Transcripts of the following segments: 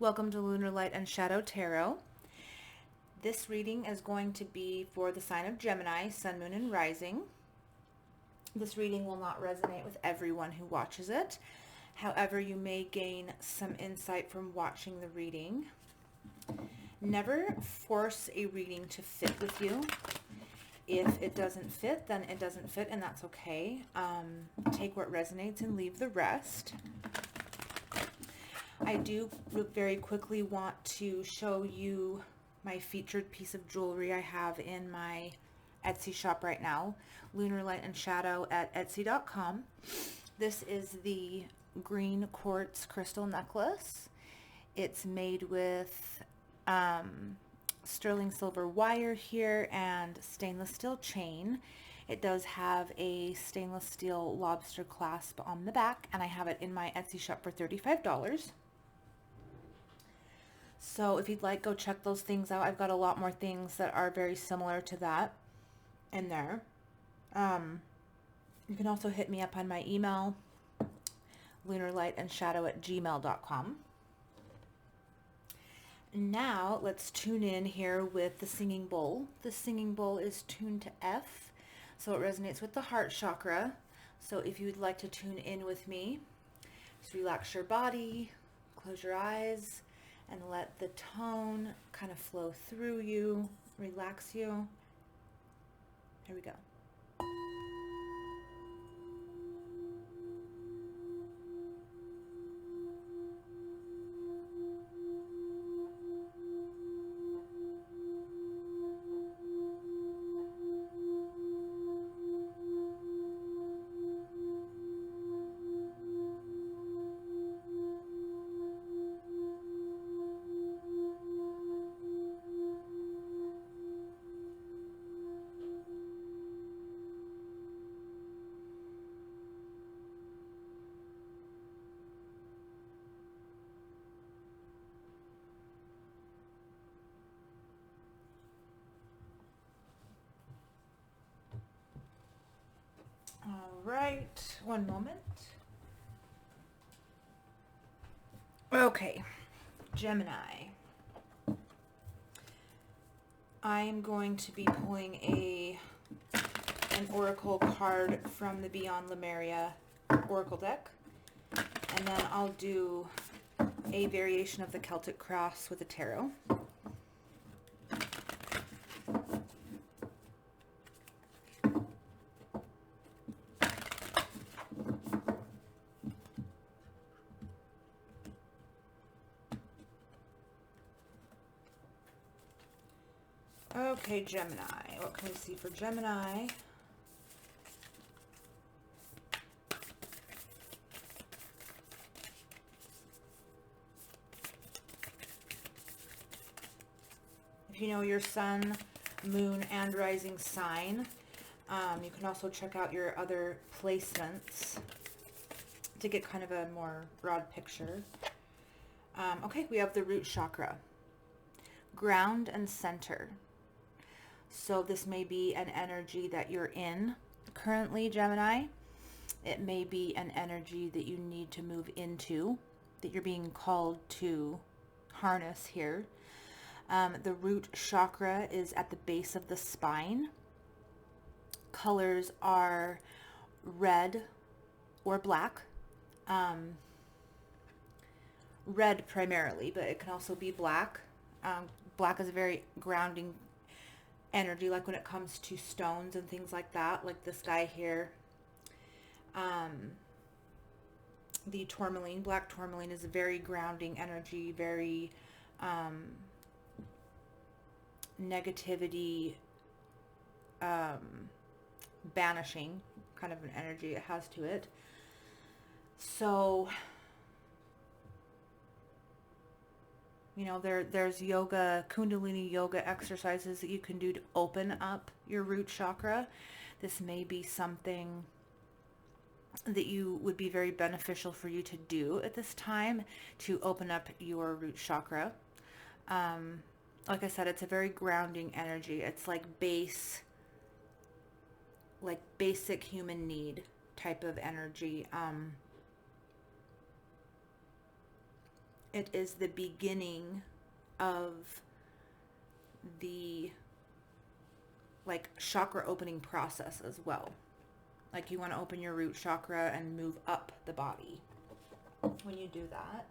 Welcome to Lunar Light and Shadow Tarot. This reading is going to be for the sign of Gemini, Sun, Moon, and Rising. This reading will not resonate with everyone who watches it. However, you may gain some insight from watching the reading. Never force a reading to fit with you. If it doesn't fit, then it doesn't fit, and that's okay. Take what resonates and leave the rest. I do very quickly want to show you my featured piece of jewelry I have in my Etsy shop right now, Lunar Light and Shadow at Etsy.com. This is the green quartz crystal necklace. It's made with sterling silver wire here and stainless steel chain. It does have a stainless steel lobster clasp on the back, and I have it in my Etsy shop for $35. So if you'd like, go check those things out. I've got a lot more things that are very similar to that in there. You can also hit me up on my email, lunarlightandshadow@gmail.com. Now let's tune in here with the singing bowl. The singing bowl is tuned to F, so it resonates with the heart chakra. So if you'd like to tune in with me, just relax your body, close your eyes, and let the tone kind of flow through you, relax you. Here we go. All right, one moment. Okay, Gemini. I'm going to be pulling an oracle card from the Beyond Lemuria oracle deck, and then I'll do a variation of the Celtic cross with the tarot. Okay, Gemini. What can we see for Gemini? If you know your sun, moon, and rising sign, you can also check out your other placements to get kind of a more broad picture. Okay, we have the root chakra. Ground and center. So this may be an energy that you're in currently, Gemini. It may be an energy that you need to move into, that you're being called to harness here. The root chakra is at the base of the spine. Colors are red or black. Red primarily, but it can also be black. Black is a very grounding energy, like when it comes to stones and things like that, like this guy here. The tourmaline, black tourmaline, is a very grounding energy, very negativity banishing kind of an energy it has to it. So you know, there's yoga, Kundalini yoga exercises that you can do to open up your root chakra. This may be something that you would be very beneficial for you to do at this time to open up your root chakra. Like I said, it's a very grounding energy. It's like basic human need type of energy. it is the beginning of the like chakra opening process as well. Like you want to open your root chakra and move up the body when you do that.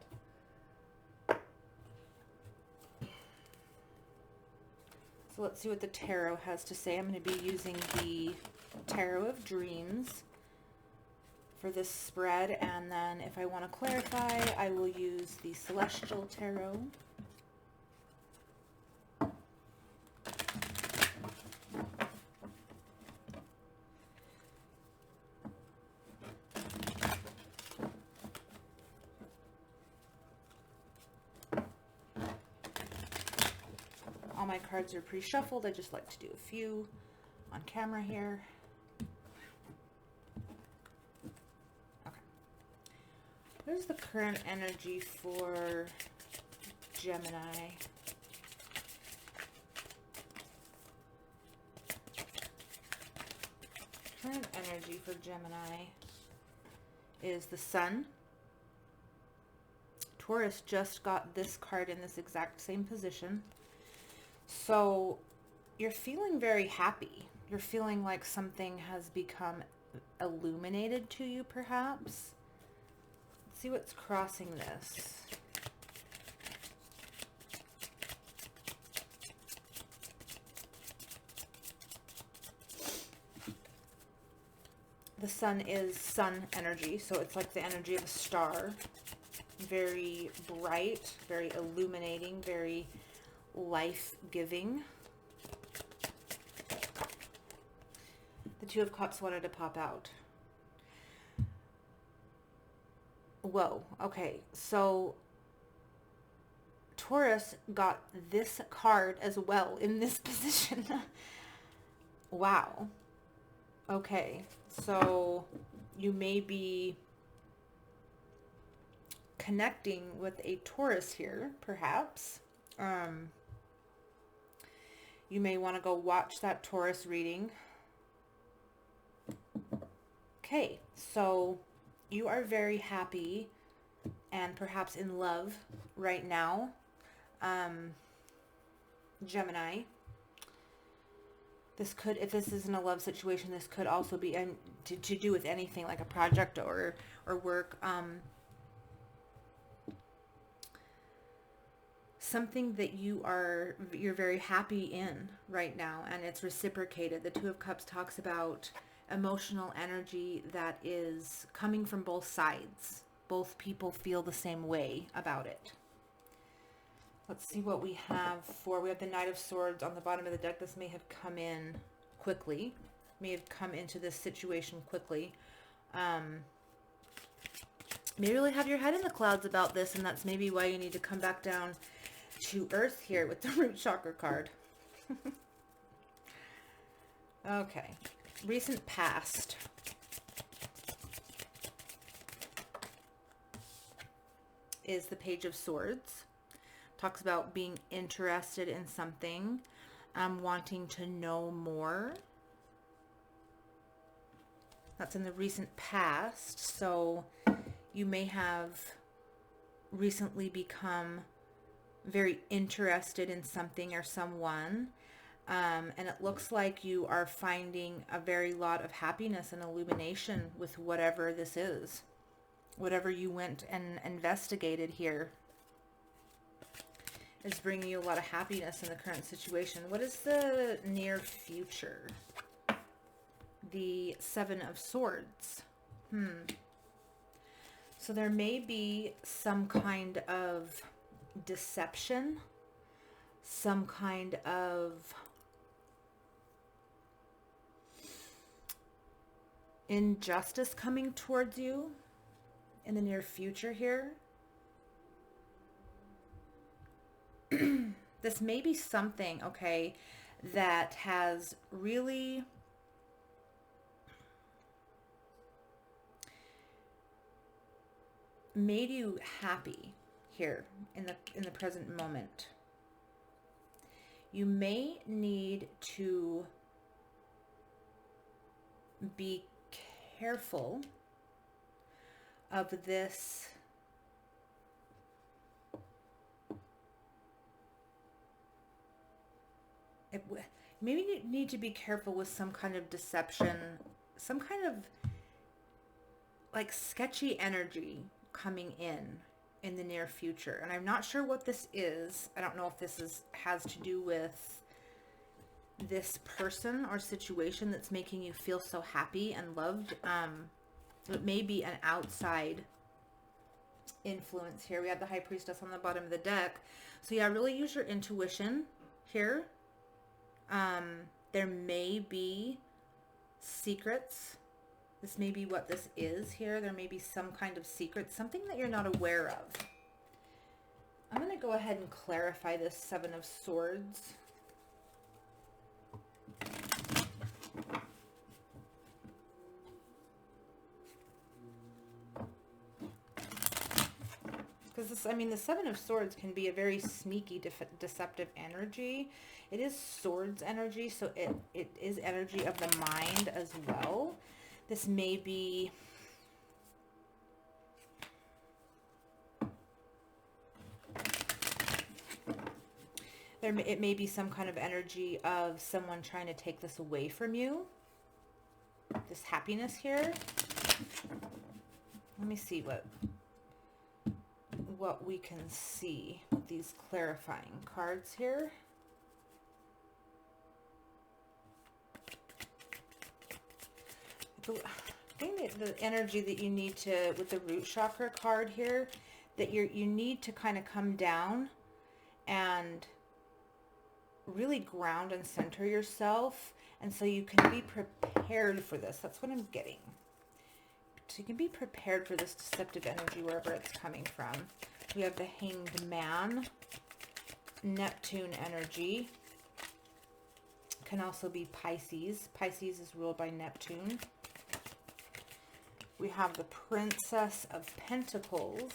So let's see what the tarot has to say. I'm going to be using the Tarot of Dreams for this spread, and then if I want to clarify, I will use the Celestial Tarot. All my cards are pre-shuffled. I just like to do a few on camera here. Okay. What is the current energy for Gemini? Current energy for Gemini is the Sun. Taurus just got this card in this exact same position. So you're feeling very happy. You're feeling like something has become illuminated to you, perhaps. Let's see what's crossing this. The Sun is sun energy, so it's like the energy of a star. Very bright, very illuminating, very life-giving. The Two of Cups wanted to pop out. Whoa, okay, so Taurus got this card as well in this position. Wow. Okay, so you may be connecting with a Taurus here, perhaps. You may want to go watch that Taurus reading. Okay, so you are very happy and perhaps in love right now, Gemini. This could, if this isn't a love situation, this could also be to do with anything like a project or work. Something that you're very happy in right now, and it's reciprocated. The Two of Cups talks about emotional energy that is coming from both sides. Both people feel the same way about it. Let's see what we have we have the Knight of Swords on the bottom of the deck. This may have come in quickly, may have come into this situation quickly. May really have your head in the clouds about this, and that's maybe why you need to come back down to earth here with the root chakra card. Okay, recent past. Is the Page of Swords. Talks about being interested in something, wanting to know more. That's in the recent past, so you may have recently become very interested in something or someone, and it looks like you are finding a very lot of happiness and illumination with whatever this is, whatever you went and investigated here is bringing you a lot of happiness in the current situation. What is the near future? The Seven of Swords. So there may be some kind of deception, some kind of injustice coming towards you in the near future here. This may be something, okay, that has really made you happy here in the present moment. You may need to be careful of this maybe you need to be careful with some kind of deception, some kind of like sketchy energy coming in the near future. And I'm not sure what this is. I don't know if this has to do with this person or situation that's making you feel so happy and loved. It may be an outside influence here. We have the High Priestess on the bottom of the deck. So yeah, really use your intuition here. There may be secrets. This may be what this is here. There may be some kind of secret, something that you're not aware of. I'm going to go ahead and clarify this Seven of Swords. Because this, I mean, the Seven of Swords can be a very sneaky, deceptive energy. It is swords energy, so it is energy of the mind as well. This may be it may be some kind of energy of someone trying to take this away from you. This happiness here. Let me see what we can see with these clarifying cards here. I think the energy that you need to, with the root chakra card here, that you need to kind of come down and really ground and center yourself, and so you can be prepared for this. That's what I'm getting. So you can be prepared for this deceptive energy wherever it's coming from. We have the Hanged Man, Neptune energy. Can also be Pisces. Pisces is ruled by Neptune. We have the Princess of Pentacles.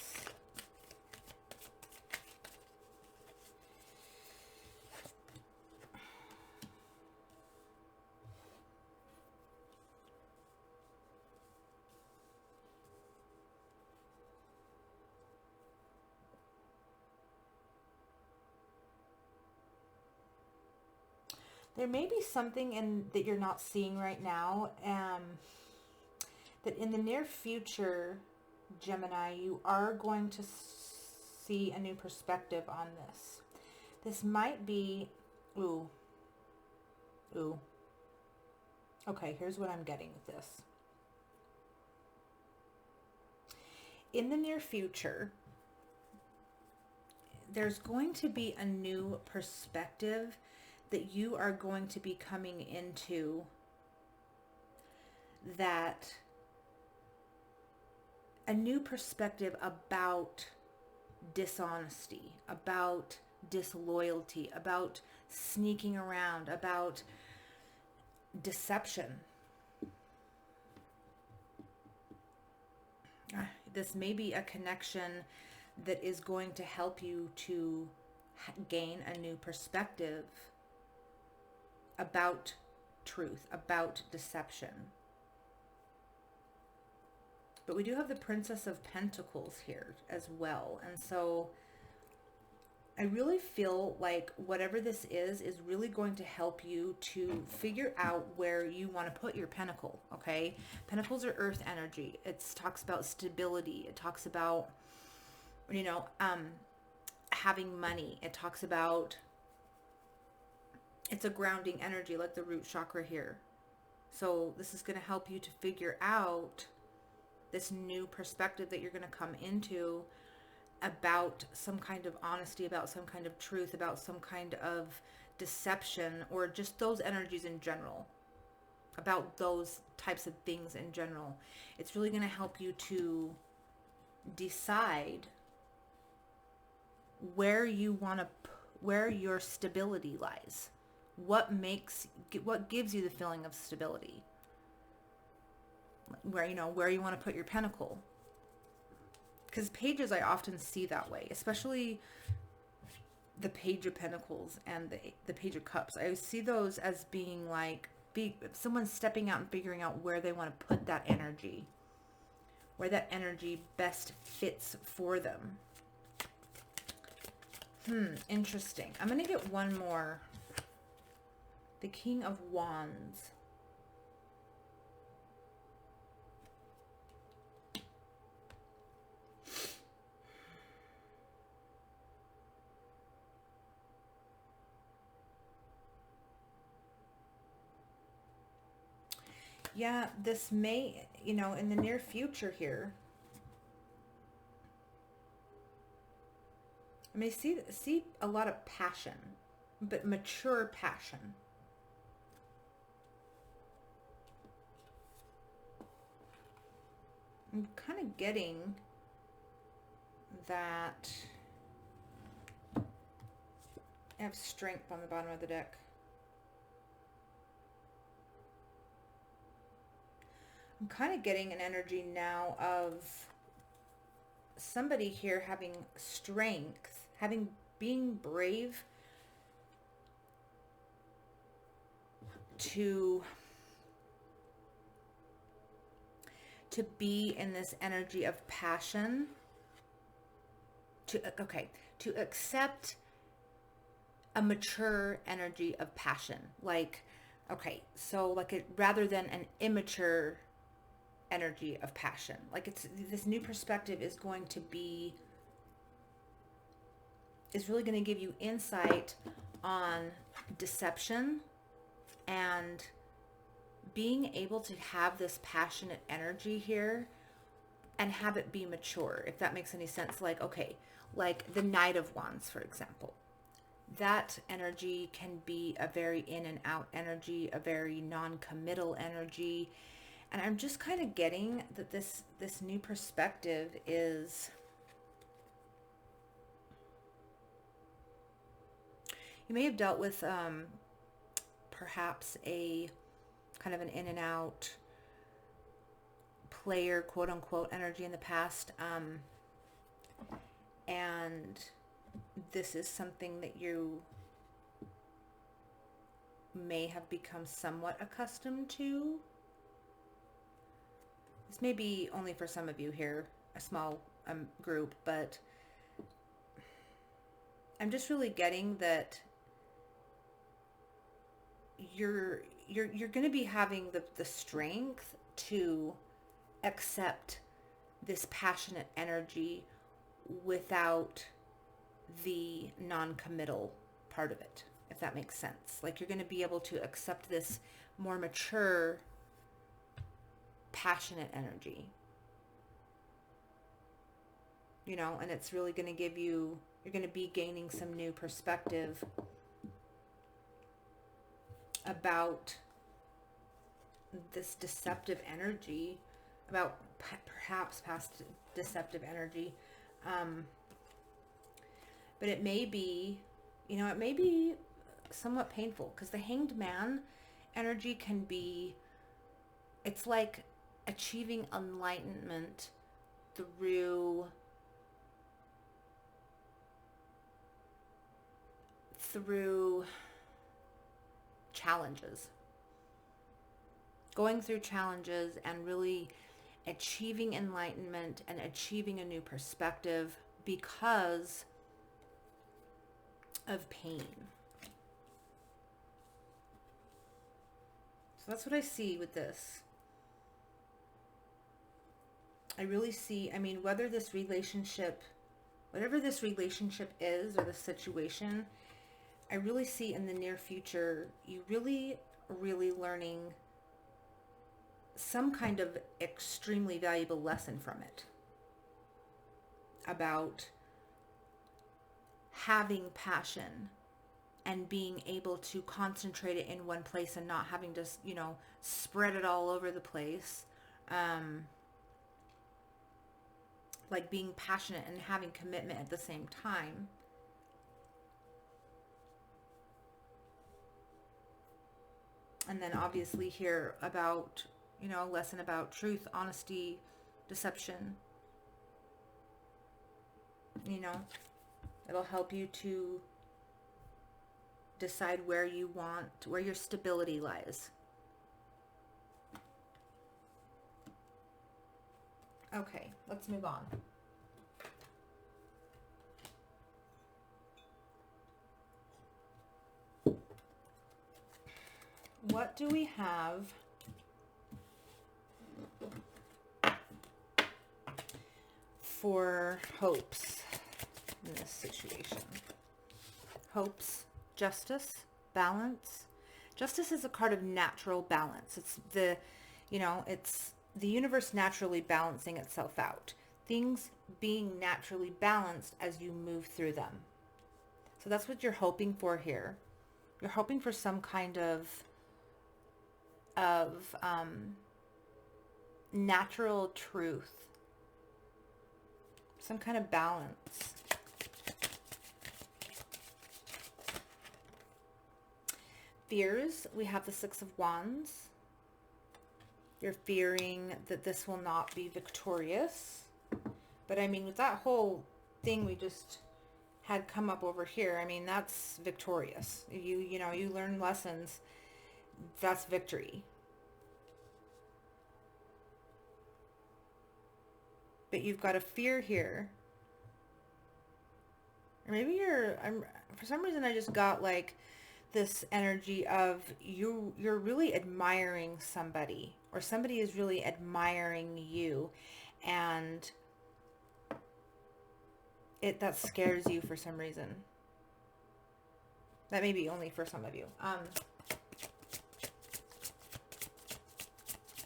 There may be something that you're not seeing right now, that in the near future, Gemini, you are going to see a new perspective on this. This might be, okay, here's what I'm getting with this. In the near future, there's going to be a new perspective that you are going to be coming into, that a new perspective about dishonesty, about disloyalty, about sneaking around, about deception. This may be a connection that is going to help you to gain a new perspective about truth, about deception. But we do have the Princess of Pentacles here as well. And so I really feel like whatever this is really going to help you to figure out where you want to put your pentacle, okay? Pentacles are earth energy. It talks about stability. It talks about, having money. It talks about, it's a grounding energy like the root chakra here. So this is going to help you to figure out this new perspective that you're going to come into about some kind of honesty, about some kind of truth, about some kind of deception, or just those energies in general, about those types of things in general. It's really going to help you to decide where where your stability lies. What gives you the feeling of stability? Where you want to put your pentacle. Because pages, I often see that way, especially the Page of Pentacles and the Page of Cups. I see those as being like someone stepping out and figuring out where they want to put that energy, where that energy best fits for them. Interesting. I'm going to get one more The King of Wands. Yeah, this may, you know, in the near future here, I may see a lot of passion, but mature passion. I'm kind of getting that I have strength on the bottom of the deck. I'm kind of getting an energy now of somebody here having strength, being brave to be in this energy of passion, to accept a mature energy of passion. Like, okay, so like rather than an immature energy of passion. Like it's this new perspective is really going to give you insight on deception and being able to have this passionate energy here and have it be mature, if that makes any sense. Like, okay, like the Knight of Wands, for example. That energy can be a very in and out energy, a very non-committal energy. And I'm just kind of getting that this new perspective is, you may have dealt with perhaps a kind of an in and out player, quote unquote, energy in the past. And this is something that you may have become somewhat accustomed to. This may be only for some of you here, a small group, but I'm just really getting that you're going to be having the strength to accept this passionate energy without the non-committal part of it, if that makes sense. Like you're going to be able to accept this more mature, passionate energy, you know, and it's really going to give you, you're going to be gaining some new perspective about this deceptive energy, about perhaps past deceptive energy. But it may be, you know, it may be somewhat painful, because the Hanged Man energy can be, it's like achieving enlightenment through challenges. Going through challenges and really achieving enlightenment and achieving a new perspective because of pain. So that's what I see with this. I really see, I mean, whatever this relationship is, or the situation, I really see in the near future, you really, really learning some kind of extremely valuable lesson from it about having passion and being able to concentrate it in one place and not having to, you know, spread it all over the place. Like being passionate and having commitment at the same time. And then obviously here about, you know, a lesson about truth, honesty, deception. You know, it'll help you to decide where your stability lies. Okay, let's move on. what do we have for hopes in this situation? Hopes, justice, balance. Justice is a card of natural balance. It's the, it's the universe naturally balancing itself out. Things being naturally balanced as you move through them. So that's what you're hoping for here. You're hoping for some kind of natural truth. Some kind of balance. Fears, we have the Six of Wands. You're fearing that this will not be victorious. But I mean, with that whole thing we just had come up over here, I mean, that's victorious. You learn lessons. That's victory. But you've got a fear here. Or maybe for some reason I just got like this energy of you're really admiring somebody, or somebody is really admiring you, and that scares you for some reason. That may be only for some of you.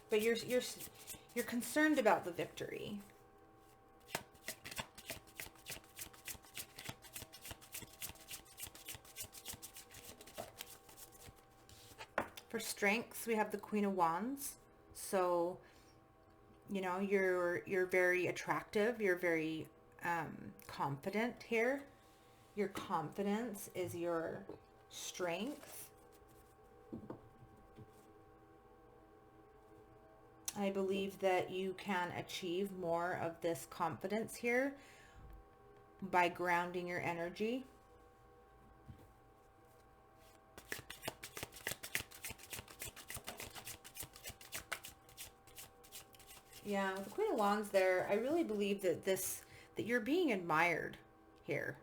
But you're concerned about the victory. For strengths, we have the Queen of Wands. So, you're very attractive. You're very confident here. Your confidence is your strength. I believe that you can achieve more of this confidence here by grounding your energy. Yeah, with the Queen of Wands there, I really believe that that you're being admired here.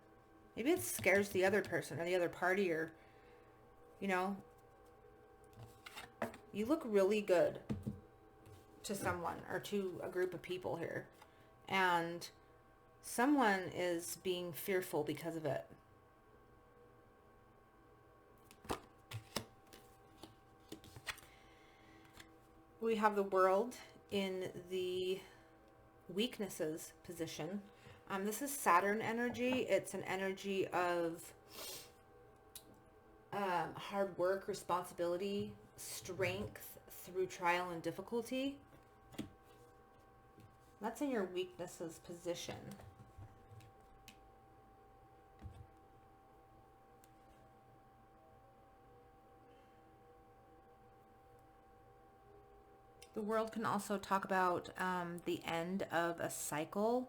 Maybe it scares the other person or the other party, or, you look really good to someone or to a group of people here. And someone is being fearful because of it. We have the World in the weaknesses position. This is Saturn energy. It's an energy of hard work, responsibility, strength through trial and difficulty. That's in your weaknesses position. The World can also talk about the end of a cycle.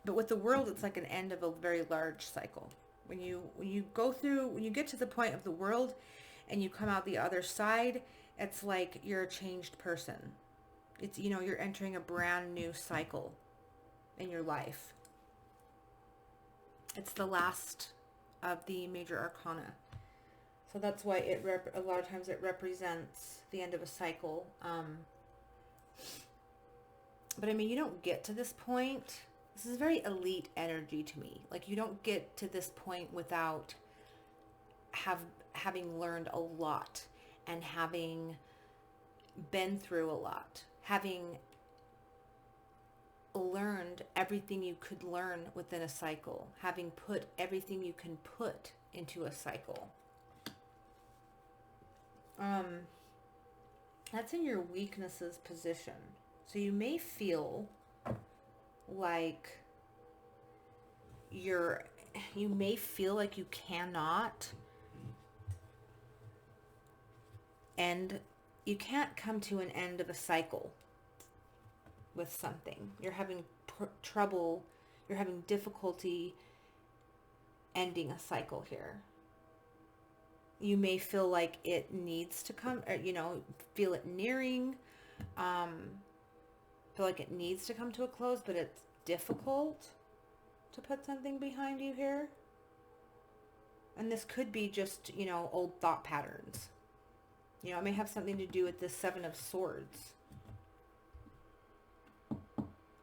But with the World, it's like an end of a very large cycle. When you get to the point of the World and you come out the other side, it's like you're a changed person. It's, you're entering a brand new cycle in your life. It's the last of the major arcana. So that's why a lot of times it represents the end of a cycle. But I mean, you don't get to this point. This is very elite energy to me. Like, you don't get to this point without having learned a lot and having been through a lot, having learned everything you could learn within a cycle, having put everything you can put into a cycle. That's in your weaknesses position. So you may feel like you cannot, and you can't come to an end of a cycle with something. You're having trouble, you're having difficulty ending a cycle here. You may feel like it needs to come, or, feel it nearing, feel like it needs to come to a close, but it's difficult to put something behind you here. And this could be just, old thought patterns. You know, it may have something to do with the Seven of Swords.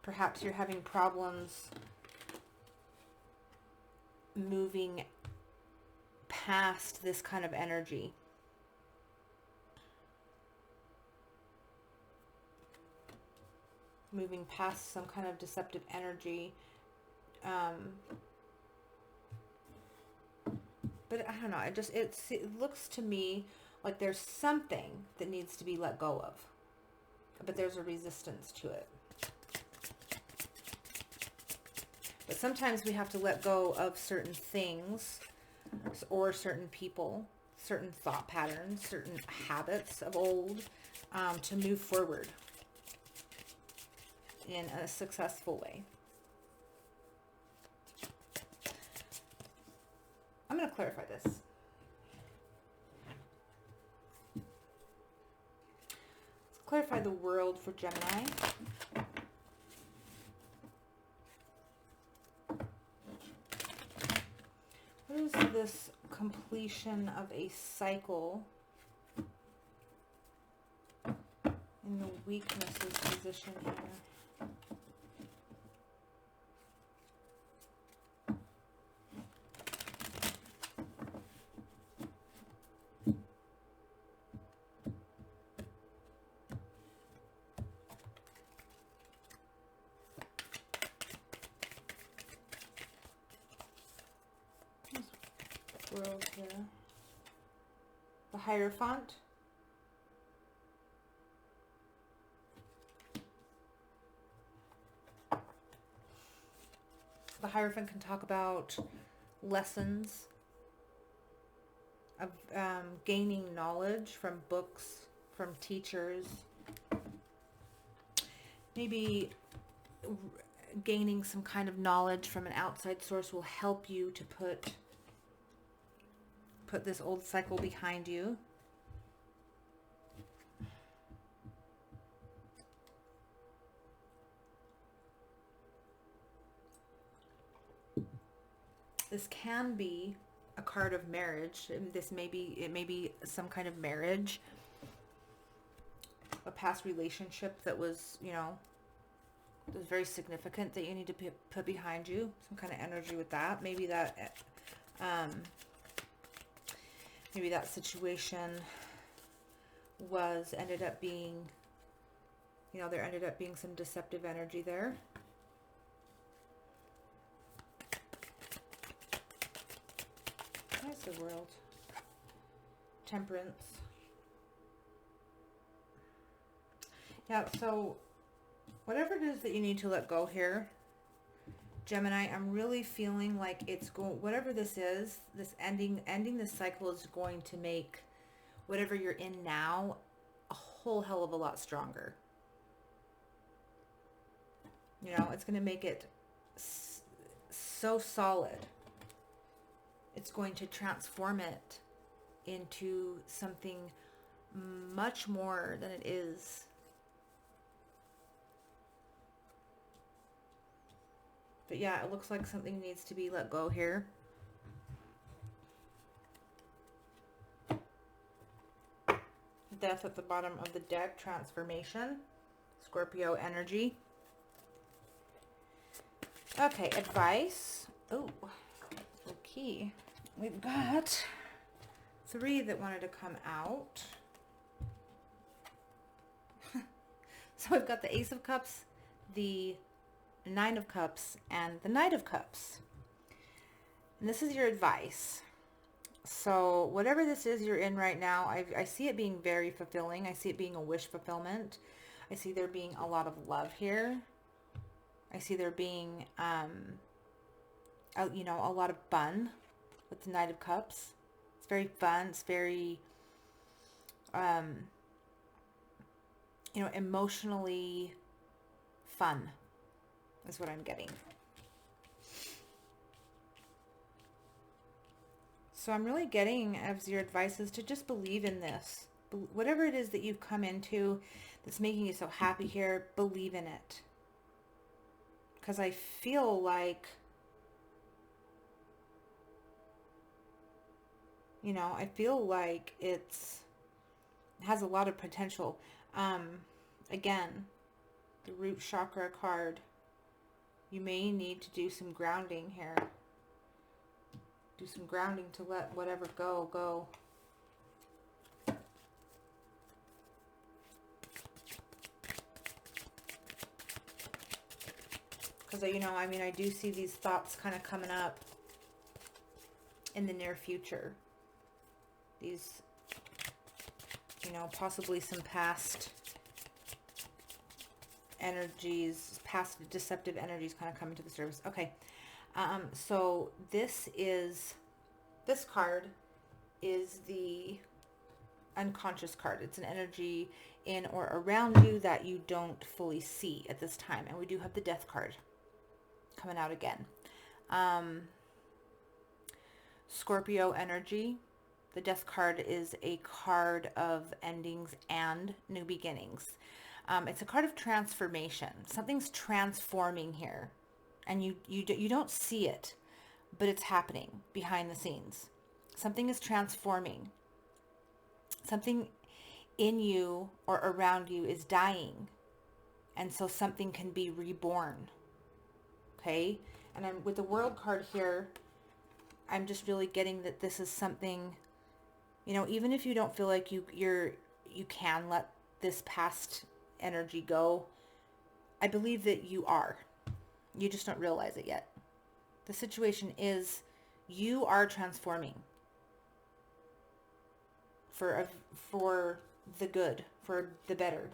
Perhaps you're having problems moving past this kind of energy. Moving past some kind of deceptive energy. But I don't know. It looks to me like there's something that needs to be let go of. But there's a resistance to it. But sometimes we have to let go of certain things or certain people, certain thought patterns, certain habits of old to move forward in a successful way. I'm going to clarify this. Let's clarify the world for Gemini. What is this completion of a cycle in the weaknesses position here? World here. The Hierophant. The Hierophant can talk about lessons of gaining knowledge from books, from teachers. Maybe gaining some kind of knowledge from an outside source will help you to put this old cycle behind you. This can be a card of marriage. It may be some kind of marriage, a past relationship that was, you know, was very significant that you need to put behind you. Some kind of energy with that. Maybe that situation ended up being, you know, there ended up being some deceptive energy there. What's the world? Temperance. Yeah, so whatever it is that you need to let go here, Gemini, I'm really feeling like it's going, whatever this is, this ending this cycle is going to make whatever you're in now a whole hell of a lot stronger. You know, it's going to make it so solid. It's going to transform it into something much more than it is. But yeah, it looks like something needs to be let go here. Death at the bottom of the deck, transformation, Scorpio energy. Okay, advice. Oh, okay. We've got 3 that wanted to come out. So we've got the Ace of Cups, the 9 of Cups, and the Knight of Cups. And this is your advice. So whatever this is you're in right now, I see it being very fulfilling. I see it being a wish fulfillment. I see there being a lot of love here. I see there being, you know, a lot of fun with the Knight of Cups. It's very fun. It's very, you know, emotionally fun is what I'm getting. So I'm really getting as your advice is to just believe in this. Whatever it is that you've come into that's making you so happy here, believe in it. Because I feel like, you know, I feel like it's has a lot of potential. Again, the root chakra card. You may need to do some grounding here. Do some grounding to let whatever go. Because, you know, I mean, I do see these thoughts kind of coming up in the near future. These, you know, possibly some past energies, past deceptive energies kind of coming to the surface. Okay. So this card is the unconscious card. It's an energy in or around you that you don't fully see at this time. And we do have the death card coming out again. Scorpio energy. The death card is a card of endings and new beginnings. It's a card of transformation. Something's transforming here, and you don't see it, but it's happening behind the scenes. Something is transforming. Something in you or around you is dying, and so something can be reborn. Okay, and I'm with the World card here. I'm just really getting that this is something, you know, even if you don't feel like you can let this past energy go, I believe that you are. You just don't realize it yet. The situation is you are transforming for the good, for the better.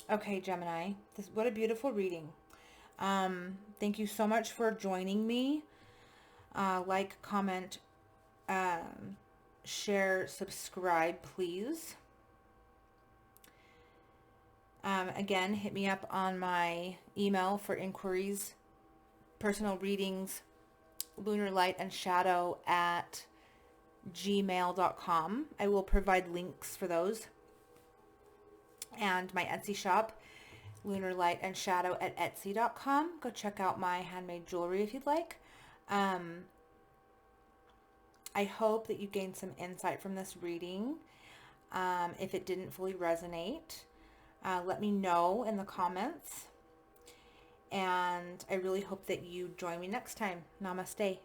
Okay, Gemini, what a beautiful reading. Thank you so much for joining me. Like, comment, share, subscribe, please. Again, hit me up on my email for inquiries, personal readings, lunarlightandshadow@gmail.com. I will provide links for those. And my Etsy shop, lunarlightandshadow@etsy.com. Go check out my handmade jewelry if you'd like. I hope that you gained some insight from this reading. If it didn't fully resonate, let me know in the comments. And I really hope that you join me next time. Namaste.